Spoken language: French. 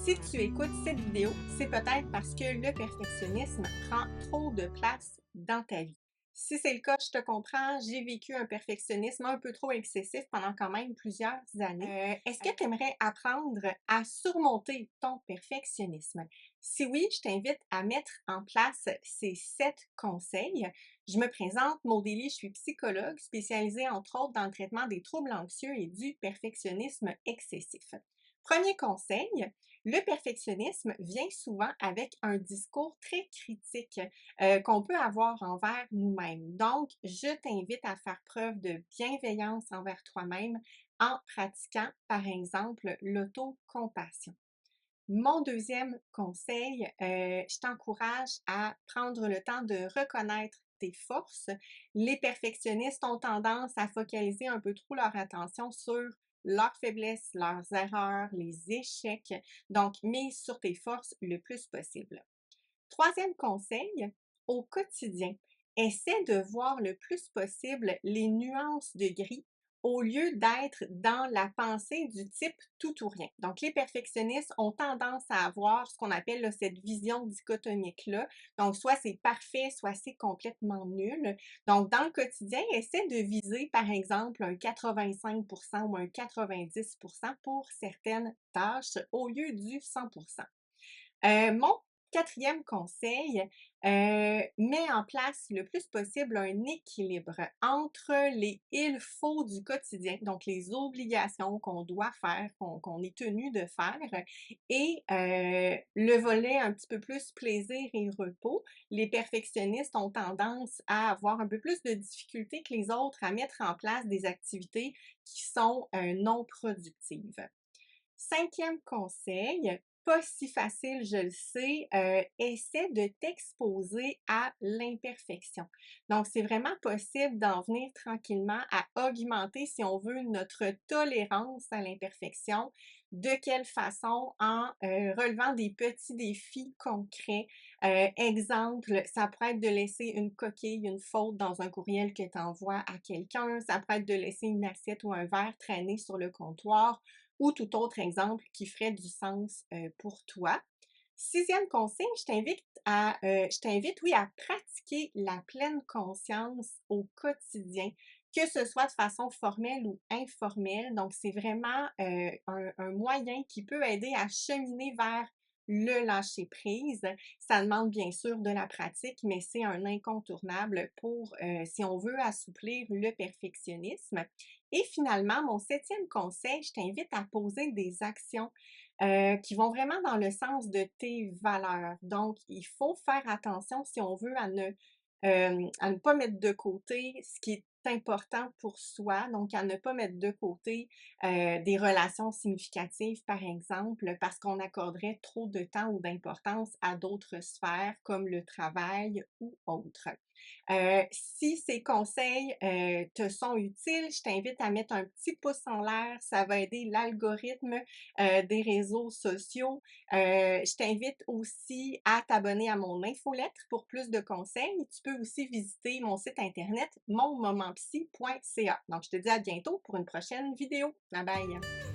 Si tu écoutes cette vidéo, c'est peut-être parce que le perfectionnisme prend trop de place dans ta vie. Si c'est le cas, je te comprends, j'ai vécu un perfectionnisme un peu trop excessif pendant quand même plusieurs années. Est-ce que tu aimerais apprendre à surmonter ton perfectionnisme? Si oui, je t'invite à mettre en place ces 7 conseils. Je me présente, Maud Élie, je suis psychologue spécialisée entre autres dans le traitement des troubles anxieux et du perfectionnisme excessif. Premier conseil, le perfectionnisme vient souvent avec un discours très critique qu'on peut avoir envers nous-mêmes. Donc, je t'invite à faire preuve de bienveillance envers toi-même en pratiquant, par exemple, l'autocompassion. Mon deuxième conseil, je t'encourage à prendre le temps de reconnaître tes forces. Les perfectionnistes ont tendance à focaliser un peu trop leur attention sur leurs faiblesses, leurs erreurs, les échecs. Donc, mise sur tes forces le plus possible. Troisième conseil, au quotidien, essaie de voir le plus possible les nuances de gris au lieu d'être dans la pensée du type tout ou rien. Donc, les perfectionnistes ont tendance à avoir ce qu'on appelle là, cette vision dichotomique-là. Donc, soit c'est parfait, soit c'est complètement nul. Donc, dans le quotidien, essaie de viser, par exemple, un 85% ou un 90% pour certaines tâches au lieu du 100%. Mon quatrième conseil, mets en place le plus possible un équilibre entre les il faut du quotidien, donc les obligations qu'on doit faire, qu'on est tenu de faire, et le volet un petit peu plus plaisir et repos. Les perfectionnistes ont tendance à avoir un peu plus de difficultés que les autres à mettre en place des activités qui sont non productives. Cinquième conseil, pas si facile, je le sais, essaie de t'exposer à l'imperfection. Donc, c'est vraiment possible d'en venir tranquillement à augmenter, si on veut, notre tolérance à l'imperfection. De quelle façon? En relevant des petits défis concrets. Exemple, ça pourrait être de laisser une coquille, une faute dans un courriel que tu envoies à quelqu'un. Ça pourrait être de laisser une assiette ou un verre traîner sur le comptoir ou tout autre exemple qui ferait du sens pour toi. Sixième conseil, je t'invite, oui, à pratiquer la pleine conscience au quotidien, que ce soit de façon formelle ou informelle. Donc, c'est vraiment un moyen qui peut aider à cheminer vers le lâcher prise. Ça demande bien sûr de la pratique, mais c'est un incontournable pour, si on veut assouplir le perfectionnisme. Et finalement, mon septième conseil, je t'invite à poser des actions qui vont vraiment dans le sens de tes valeurs. Donc, il faut faire attention si on veut à ne pas mettre de côté ce qui est important pour soi, donc à ne pas mettre de côté des relations significatives, par exemple, parce qu'on accorderait trop de temps ou d'importance à d'autres sphères comme le travail ou autres. Si ces conseils te sont utiles, je t'invite à mettre un petit pouce en l'air. Ça va aider l'algorithme des réseaux sociaux. Je t'invite aussi à t'abonner à mon infolettre pour plus de conseils. Tu peux aussi visiter mon site internet monmomentpsy.ca. Donc, je te dis à bientôt pour une prochaine vidéo. Bye bye!